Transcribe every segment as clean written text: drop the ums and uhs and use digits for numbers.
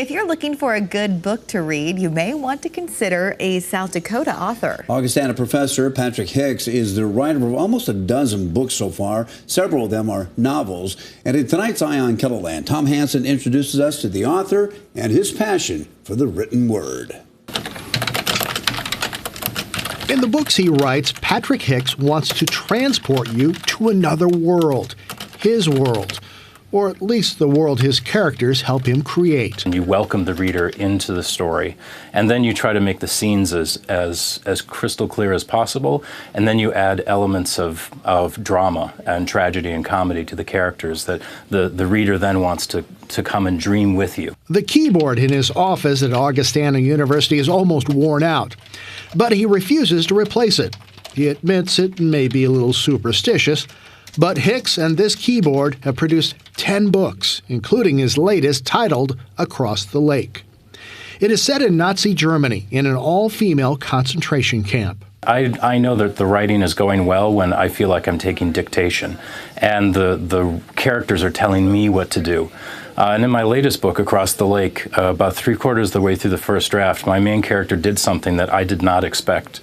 If you're looking for a good book to read, you may want to consider a South Dakota author. Augustana professor Patrick Hicks is the writer of almost a dozen books so far. Several of them are novels. And in tonight's Eye on Keloland, Tom Hansen introduces us to the author and his passion for the written word. In the books he writes, Patrick Hicks wants to transport you to another world, his world, or at least the world his characters help him create. And you welcome the reader into the story, and then you try to make the scenes as crystal clear as possible, and then you add elements of drama and tragedy and comedy to the characters that the reader then wants to come and dream with you. The keyboard in his office at Augustana University is almost worn out, but he refuses to replace it. He admits it may be a little superstitious, but Hicks and this keyboard have produced 10 books, including his latest titled Across the Lake. It is set in Nazi Germany in an all-female concentration camp. I know that the writing is going well when I feel like I'm taking dictation and the characters are telling me what to do. And in my latest book, Across the Lake, about 3/4 of the way through the first draft, my main character did something that I did not expect.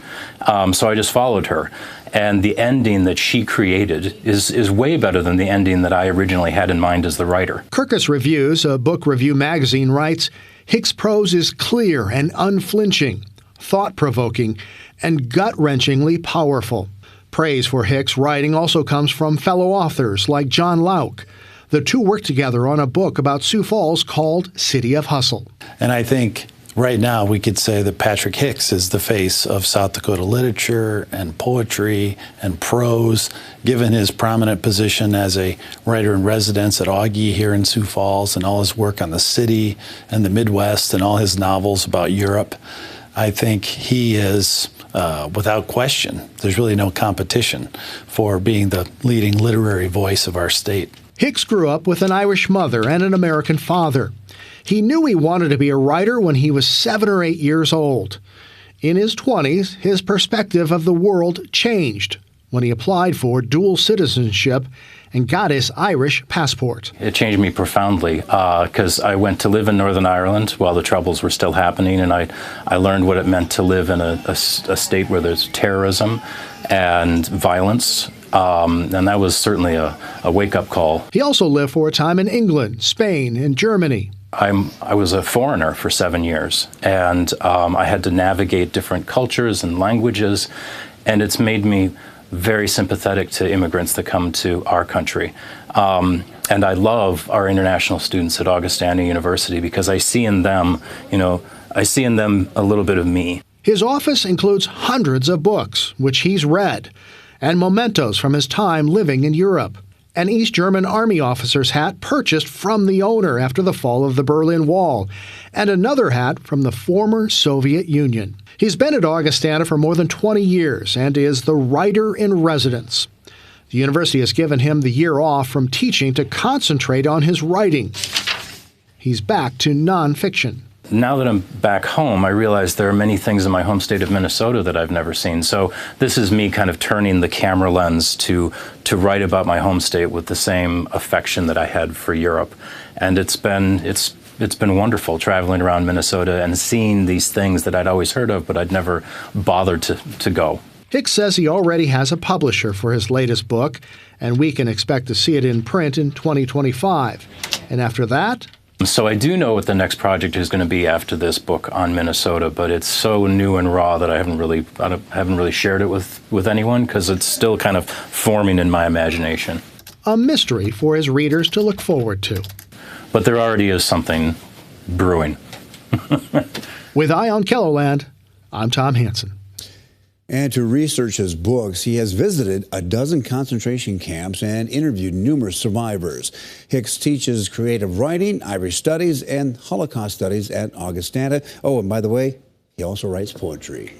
So I just followed her. And the ending that she created is way better than the ending that I originally had in mind as the writer. Kirkus Reviews, a book review magazine, writes, Hicks' prose is clear and unflinching, thought-provoking, and gut-wrenchingly powerful. Praise for Hicks' writing also comes from fellow authors like John Lauck. The two worked together on a book about Sioux Falls called City of Hustle. And I think right now we could say that Patrick Hicks is the face of South Dakota literature and poetry and prose, given his prominent position as a writer-in-residence at Augie here in Sioux Falls and all his work on the city and the Midwest and all his novels about Europe. I think he is, without question, there's really no competition for being the leading literary voice of our state. Hicks grew up with an Irish mother and an American father. He knew he wanted to be a writer when he was 7 or 8 years old. In his 20s, his perspective of the world changed when he applied for dual citizenship and got his Irish passport. It changed me profoundly because I went to live in Northern Ireland while the Troubles were still happening, and I learned what it meant to live in a state where there's terrorism and violence. And that was certainly a wake-up call. He also lived for a time in England, Spain, and Germany. I was a foreigner for 7 years, and I had to navigate different cultures and languages, and it's made me very sympathetic to immigrants that come to our country. And I love our international students at Augustana University because I see in them, I see in them a little bit of me. His office includes hundreds of books, which he's read, and mementos from his time living in Europe. An East German Army officer's hat purchased from the owner after the fall of the Berlin Wall, and another hat from the former Soviet Union. He's been at Augustana for more than 20 years and is the writer-in-residence. The university has given him the year off from teaching to concentrate on his writing. He's back to nonfiction. Now that I'm back home, I realize there are many things in my home state of Minnesota that I've never seen. So this is me kind of turning the camera lens to write about my home state with the same affection that I had for Europe. And it's been wonderful traveling around Minnesota and seeing these things that I'd always heard of, but I'd never bothered to go. Hicks says he already has a publisher for his latest book, and we can expect to see it in print in 2025. And after that, so I do know what the next project is going to be after this book on Minnesota, but it's so new and raw that I haven't really shared it with anyone because it's still kind of forming in my imagination. A mystery for his readers to look forward to. But there already is something brewing. With Eye on Keloland, I'm Tom Hansen. And to research his books, he has visited a dozen concentration camps and interviewed numerous survivors. Hicks teaches creative writing, Irish studies, and Holocaust studies at Augustana. Oh, and by the way, he also writes poetry.